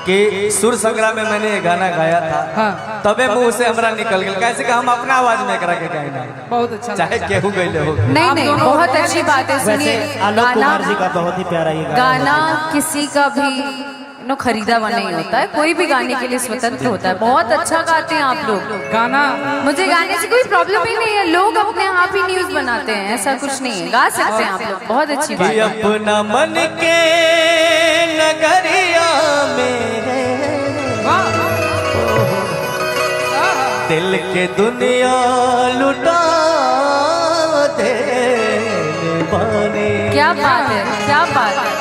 कि सुर संग्राम में मैंने ये गाना गाया था। हाँ। तबे मुंह से हमरा निकल गया, कैसे कि हम अपना आवाज में करा के गाएंगे। बहुत अच्छा चाहे केहू गईले हो। नहीं नहीं, बहुत अच्छी बात है। सुनिए, आलोक कुमार जी का बहुत ही प्यारा ये गाना किसी का भी खरीदा हुआ नहीं होता है, कोई भी गाने के लिए स्वतंत्र होता है। बहुत अच्छा गाते हैं आप लोग गाना। मुझे गाने से कोई प्रॉब्लम ही नहीं है, लोग अपने आप ही न्यूज बनाते हैं, ऐसा कुछ नहीं है, गा सकते हैं आप लोग, बहुत अच्छी बात है। अपना मन के नगरिया में दिल के दुनिया लुटा दे पानी। क्या बात है, क्या बात है।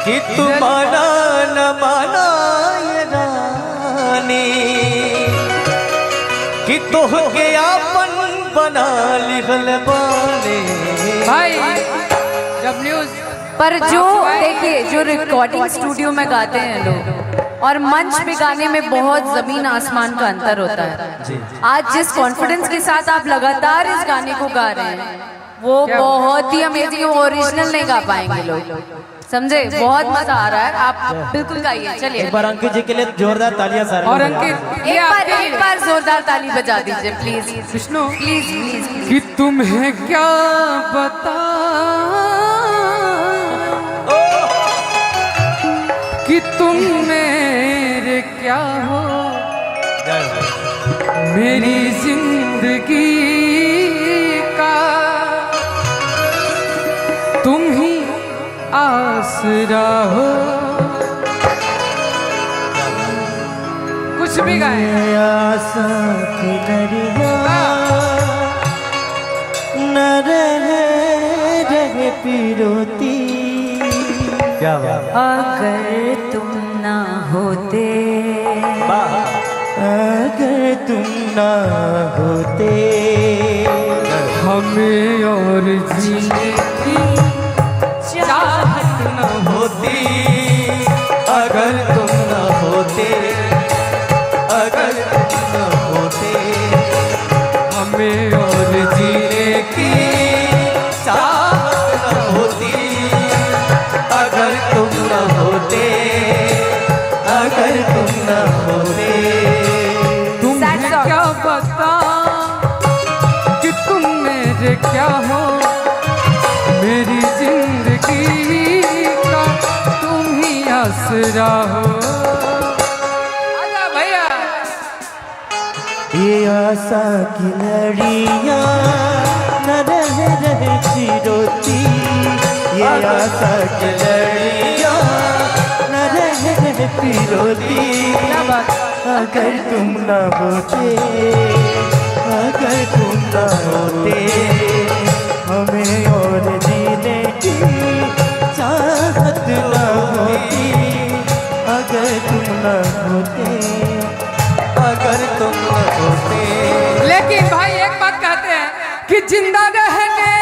कि तू माना न माना ये रानी, कि तोह के आपन बना लिखल बाने। भाई जब न्यूज पर जो देखिए, जो रिकॉर्डिंग स्टूडियो में गाते हैं लोग और मंच पे गाने में बहुत जमीन आसमान का अंतर होता है। आज जिस कॉन्फिडेंस के साथ आप लगातार इस गाने को गा रहे हैं, वो बहुत ही अमेजिंग, ओरिजिनल नहीं गा पाएंगे लोग, समझे। बहुत मजा आ रहा है, आप बिल्कुल गाइए। चलिए एक बार अंकित जी के लिए जोरदार तालियां सर। और अंकित एक बार जोरदार ताली बजा दीजिए प्लीज। Vishnu please please. कि तुम्हें क्या बता कि तुम मेरे क्या हो, मेरी जिंदगी का तुम ही आसरा हो। कुछ भी गाए। आशा की दरिया न रहे पिरोती। क्या बात। अगर तुम ना होते, अगर तुम ना होते, हमें और जीने की चाहत न होती, अगर तुम न होते, अगर तुम न होते, हमें और जीने की चाहत न होती, अगर तुम न होते, अगर तुम न होते। तुम्हें क्या पता कि तुम मेरे क्या हो, मेरी जिंदगी का तुम ही आसरा हो। आजा भैया। ये आशा की लड़ियाँ न रहे चिरोती। ये आशा की लड़ियाँ न रहे पिरोती। क्या बात। अगर तुम न होते, अगर तुम न होते, हमें और जीने की चाहत न होती। अगर तुम न होते, अगर तुम न होते। लेकिन भाई एक बात कहते हैं कि जिंदा रहने